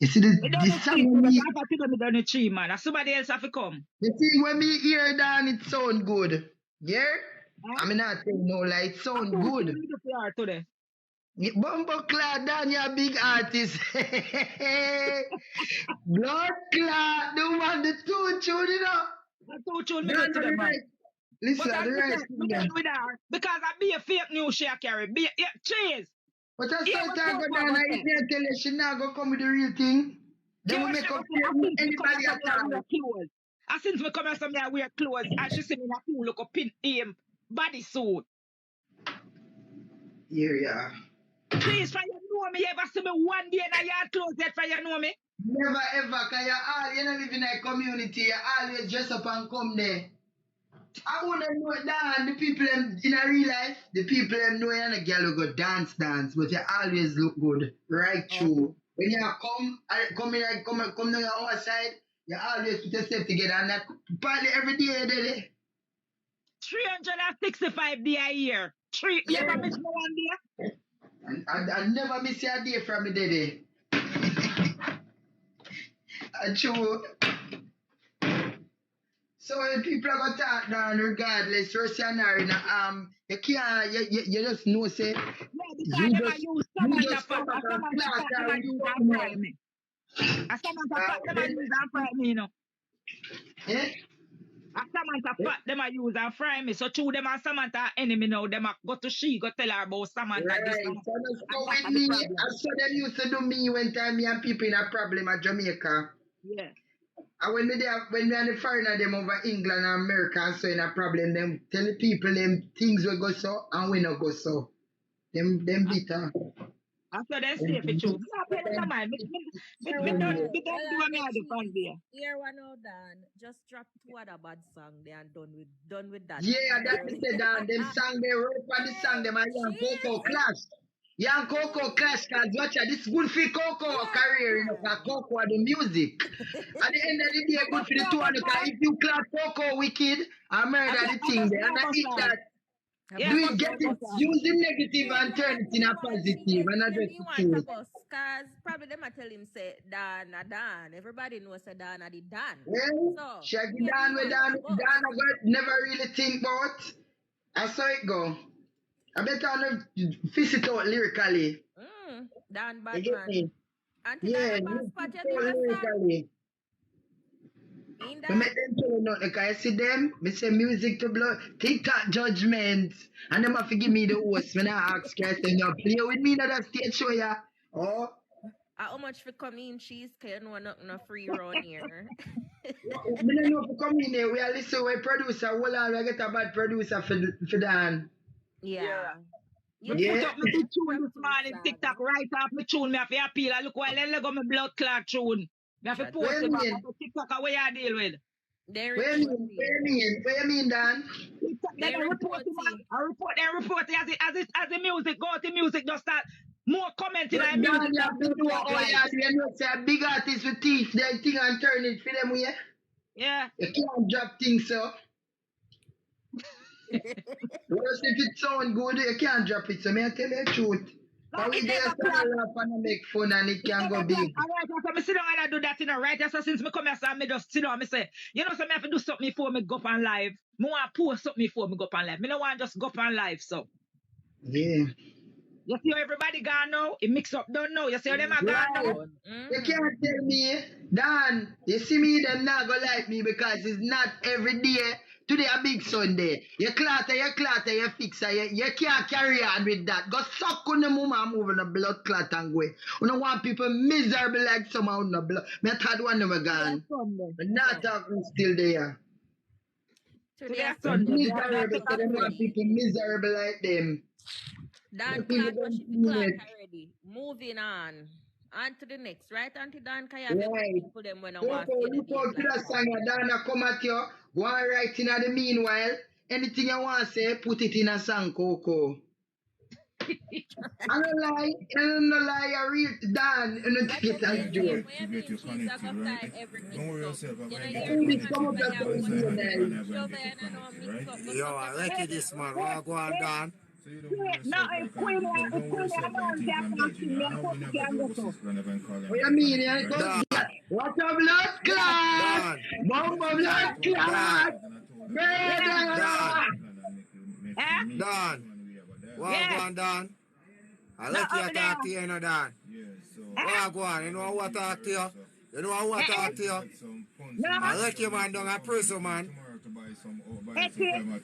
You see We don't the need song to when me, I think we don't need tree, man. And somebody else have to come. you see when me hear Dan, it sound good. Yeah? Huh? I mean not saying no like it I sound told you good. we do PR today. Bumbo Clad Dan, you a big artist. Blood Clad, the one, the two tune, you know. I told you we do Dan, today, the man. right. Listen, But I the right listen, we thing done them. with her because I be a fake news she a carry. Be yeah, cheese. But I Yeah, saw what time go Coco down go and say? you can't tell her she not gonna come with the real thing. Yeah, Then we what she make go up say? I think me come anybody here at some all. wear clothes. I since me come here some wear clothes and she see me in a cool look up in him body suit. Here, yeah. Cheese, for you know me, you ever see me one day in a yard clothes yet for you know me? Never ever, cause you don't live in a community, you always dress up and come there. I wanna know that the people in a real life, the people know you're not a girl who go dance, but you always look good, right through. When you come down your outside, you always put yourself together and that partly every day. 365 days a year. You ever miss me one day? I never miss a day from me day. True. So when people are gonna talk down regardless, Rosanna, you can't you just know say No, because you them a just use you Samantha just fat. come back A and Samantha class fat them a and use and something fry else. me. A Samantha fat them a use and fry me, you know. Eh? A Samantha fat them a use and fry me. So two them and Samantha enemy now. Them a go to she go tell her about Samantha this Right. and So just go that with are the me. problem. I saw them used to do me when time me and people in a problem at Jamaica. Yeah. And when we are the foreigner them over England and America and so in a problem, them tell the people them things will go so and we not go so. Them bitter. After they say for true. Me not pay them no mind. Me don't do what me a do from there. Here one now done. Just drop two other bad song there and done with that. Yeah, that's the Dan. Them song they wrote for the song them and Young Coco Clash. Young Coco Clash cause watch out, this good for Coco career, you know, cause Coco are the music. At the end of the day, good for the two of them, cause if you clap Coco wicked and murder the I thing just there, and I eat that. Yeah, Do but it, get it, use the negative and turn it in a positive and address Me the want a truth. bus, cause probably them a tell him say Dan a Dan. Everybody knows say Dan a the Dan. Well, So Shaggy maybe Dan he with want Dan, a bus. Dan I never really think about. I saw it go. I better not visit out lyrically. Dan You get Batman. me? Auntie Yeah, Dan you spot visit your out new song. lyrically. In I that. make them tell you nothing, because I see them, I say music to blow, TikTok judgment, and them have to give me the host when I ask you, I say, no, play with me in that stage show, yeah. Oh, How much for come in cheese? Cause you know nothing no free round here. we don't know if we come in here, we are listening to a producer, hold on, we get a bad producer for Dan. Yeah. me Yeah. put Yeah, up my big tune this morning, TikTok, right off my tune. Me have to appeal. I look while they go my blood clot tune. Me have to Shut post where it back. mean? I say, TikTok, how you deal with? They Where report mean? you. Where mean? Where mean, Dan? TikTok, They then I report report it, man. you. I report it as the music go, the music just start more commenting But on music Dan, you than have to blood do clot all you like. have to do. You know, say a big artist with teeth, they thing and turn it for them, yeah? Yeah. You can't drop things, so. Worse if it sound good, you can't drop it, so may I tell you the truth. Like, But we it there never stand clock. and laugh and make fun and it You can know go that plan. big. All right, so me sit down and I do that, you know, right? So since me come here, so me just sit down, me say, you know, so me have to do something before me go up on live. Me want to post something before me go up on live. Me don't want to just go up on live, so. Yeah. You see how everybody gone now? It mix up, don't know. You see how them are gone now? Right. You can't tell me, Dan, you see me, them not go like me because it's not every day. Today a big Sunday. You clatter, you fix it. You can't carry on with that. Go suck on the mama and move on the blood clot and go. You don't want people miserable like some on the blood. Me thought one never gone. But not talking still there. Today Sunday. Sunday. Miserable, so them want people miserable like them. Dan People clock don't what she feel clock it. already. Moving on. On to the next, right? Auntie Dan, can you have Right. people them when I So, want to look see out the to that song, Dana come at you. Go and write in the meanwhile. Anything you want to say, put it in a song, Coco. I don't lie, I real Dan, and don't take it as joke. Don't worry yourself, I'm going to get English come up connected, as right? a I'm going to get real connected, right? Yo, I like it this man. What go on, Dan? So you don't worry No, yourself it's like Queen, don't it's worry Queen yourself like Amount things can I'm not judging. see me I and know we Coach never can do go our so. sister never call them What you like mean? that, Yeah, right? go. What a blood clot! Done. Bomba blood clot! Yeah. Murder! Eh? Done. What Yeah. go on, Dan? I No, let you over talk there. to you, you know, Dan. Eh? What go on? You know what talk to you? You know what Eh? talk to you? No. I let you man down a prison, man. Eki.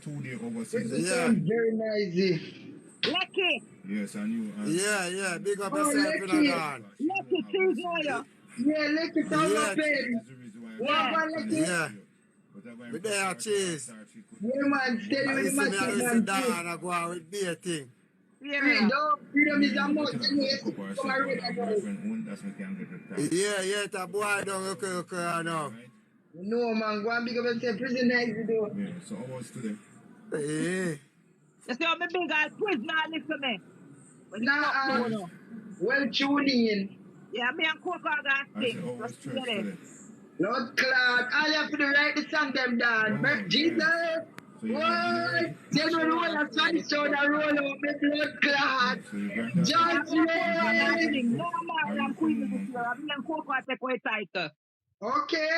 This Yeah. sounds very noisy. Lucky. Yes, I knew. Yeah. Big up Oh, yourself, you know, Lucky. Dan. Lucky cheese oil. Yeah, Lucky town Yeah. of pen. What Yeah. about Lucky? Yeah. With their cheese. Yeah, man, steady with I the see me, I matter, listen man. Dan, I go out with beer thing. Yeah, Free, man. dog. Freedom is a Yeah, must. but Anyway, a couple of come shop and read and about my it. friend own, that's me can get the Yeah, it's a boy down, okay, I know. No, man, go and big up yourself. Prison nice to do. Yeah, so how was today? Yeah. You see how me big as prisoner listen to me. When you Nah, talk to you. well tuned in. Yeah, me and Coco are gonna I said, sing. how was Just church get it. today? Lord Clark, all you have to do write the song them down. Oh, Jesus. So you What? Tell me roll a Spanish sound and roll out me blood clot. So you got Yeah, I'm gonna Judgment. sing. No man, I'm queen this year. I'm and Coco I take away title. Okay.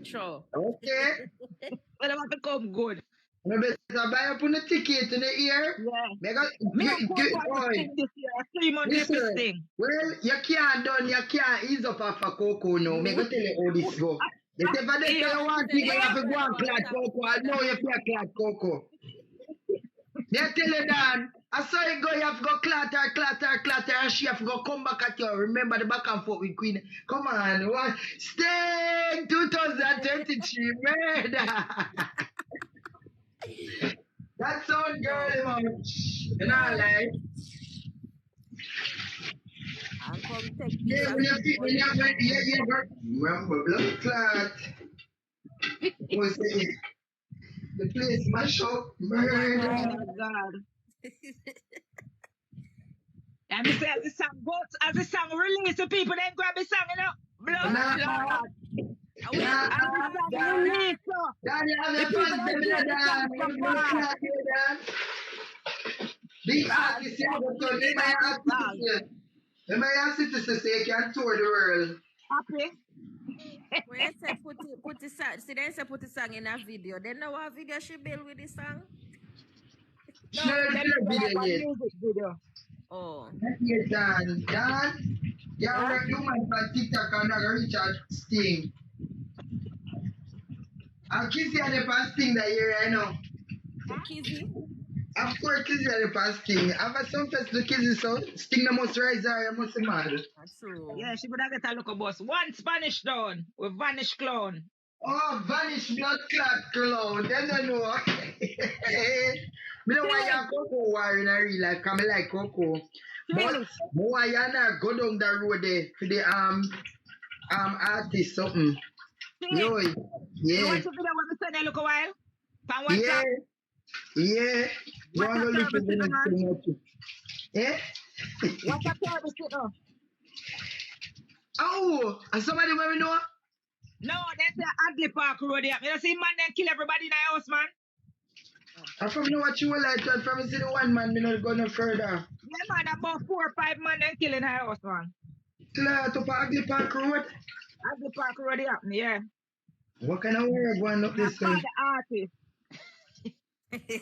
Sure. Okay. But I want to come good. I better buy up on the ticket in the ear. Yeah. Make a Me and Coco get I boy. sing this year. 3 months Listen. this thing. Well, you can't ease up off a cocoa now. Me go tell you how this go. If ever they say you want to go, you have to go and clad cocoa. I know you feel clad cocoa. They tell you Dan, I saw you go, you have to go clatter, and she have to go come back at you. Remember the back and forth with Queen. Come on, what? Stay 2023 murder. That sound girly, man. You know, like. I'll come take Yeah, when you remember blood clot. Was the place mash up, murder. Oh God. And me say as the song goes, as the song release the people then grab the song, you know. Blood Nah. clot. Nah. As the song release, so. Dan, you have The your people fans, don't them, hear the Dan. song You from blood far. clot, Dan. Big artists, you have to they may ask you. They may ask you to say you can tour the world. Happy? When you say put the song, see then say put the song in a video. Then know what video she build with the song? No, Share let me the like video one yet. music video. Oh. Not yet, Dan. Dan, you are you man from TikTok and not reach out Sting. I'll kiss you on the past thing that year, I know. Kizzy? Of course, kiss you on the past thing. I've had some fest to kiss you, so Sting the must rise or you must be mad. That's true. Yeah, she would have get a look at boss. One Spanish down with Vanish Clown. Oh, vanish blood clot clown. Then I know. Me know why you Coco war in a real life, cause me like Coco. But Finish. why you not go down the road there for the artist something. Yo, You yeah. want to video when we send a look a while? From Yeah. WhatsApp? Yeah. What Don't a go look for service, you know, man. too much. Yeah? What a service, you know? Oh, and somebody where we know? No, that's the Ugly Park Road here. You see man then kill everybody in the house, man. I from know what you will like to from see the one man, me not go no further. Yeah, man, about 4 or 5 man then killing the house, man. Clear to Ugly Park Road. Ugly Park Road here, yeah. What kind of work going up Now this call way? the artist.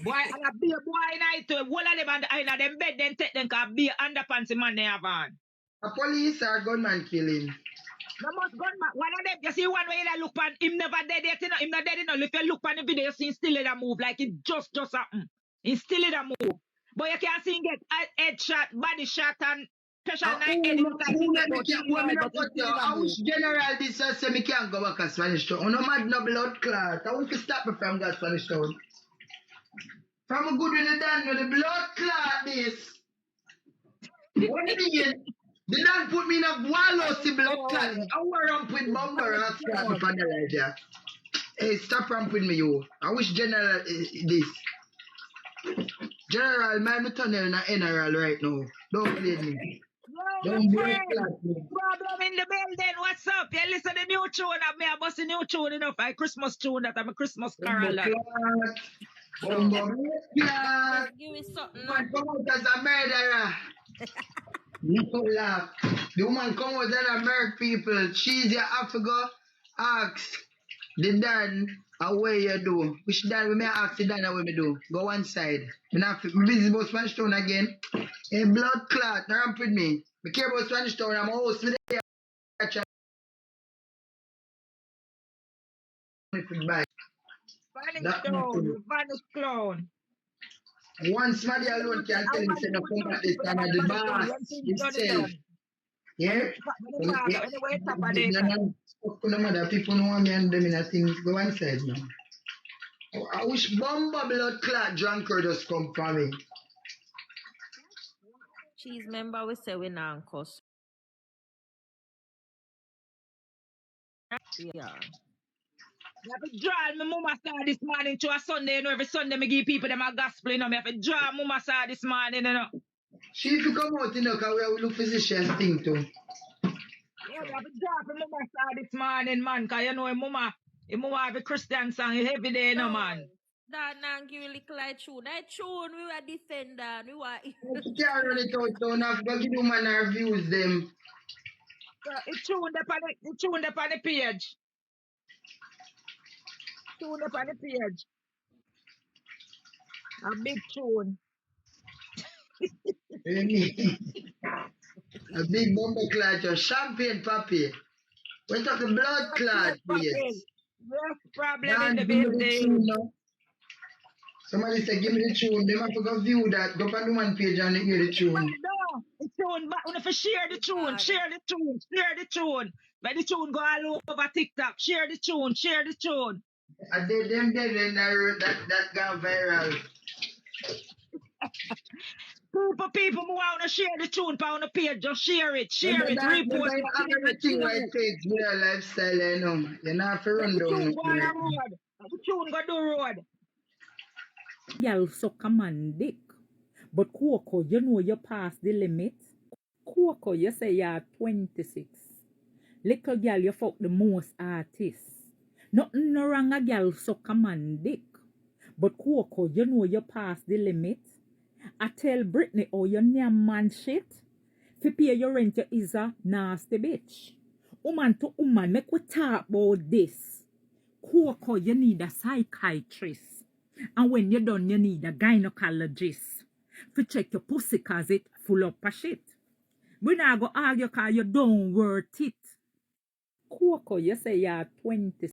Boy, and a be a boy night to one of them and in them bed then take them cause be underpants man they have on. A police or gunman killing. No must gunman. One of them, you see one way you look on him never dead yet, you know, him not dead, you know. If you look on the video, you see him still in a move, like it just happen. He still in a move. But you can't see him get head shot, body shot, and special night head. It look like he get about 3 years, but he still in a I move. wish general this say me can't go back to Spanish town. Oh, no mad no blood clot. I wish to stop me from that Spanish town. From a good with the done with the blood clot this. What do you mean? The done put me in a wallow see blood clot. I want to ramp with bomber and start me from the right there. Hey, stop ramp with me, you. I wish general this. General, man, me tunnel in a general right now. Don't play me. Yo, Don't my blood friend. clot me. Problem in the building. What's up? You listen to the new tune of me. I bust a new tune enough. I Christmas tune that I'm a Christmas carol. Clot. Bumbo, yeah. Just give me something. Man come out as a murderer. No laugh. The woman come out and murder people. She's your have to go ask the Dan where you do. Which Dan we may ask the Dan what me do. Go one side. Me not me busy about Spanish Town again. A blood clot, ramp with me. Me care about Spanish Town. I'm a host with the bye. Vanish That clown, nothing. you vanish clown. One somebody alone can tell him say no come at this time at the boss himself. Yeah? Anyway, top of the No matter people know me and them in a thing. Go one side now. I wish Bomba blood clot drunkard just come for me. Cheese member we say we not cuss. Yeah. I have to draw my mama saw this morning to a Sunday, you know, every Sunday me give people them a gospel, you know, me have to draw mama saw this morning, you know. She if you come out, you know, because we have look physicians thing too. Yeah, I have to draw for mama saw this morning, man, because you know, your mama have a Christian song every day, you know, man. That now give a little like tune. That tune we were defender. We were You can't run it out, so now go give the woman her views them. It's tuned up on the page. Tuned up on the page. A big tune. A big bomber clot, your champagne papi. We talk blood clot, please. Yes, problem in Dan, the give me the tune building. now. Somebody said, give me the tune. They have to go view that. Go on the one page and hear the tune. No, the tune, but we have to share the tune, share the tune, share the tune. Let the tune go all over TikTok. Share the tune, share the tune. And they them dead and that got viral. People who want to share the tune on the page, just share it, Remember repost it, that everything what it takes with your lifestyle, you know. You not have to run the down. tune go on the road. The tune go do road. Girl suck a man dick. But Coco, you know you past the limit. Coco, you say you're 26. Little girl, you fuck the most artists. Nothing no wrong a girl suck a man dick. But Coco, you know you past the limit. I tell Britney, oh, you damn man shit. Fi pay your rent, you is a nasty bitch. Woman to woman, make we talk about this. Coco, you need a psychiatrist. And when you're done, you need a gynecologist. Fi check your pussy cause it full up of shit. We not go argue cause you don't worth it. Coco, you say you're 20.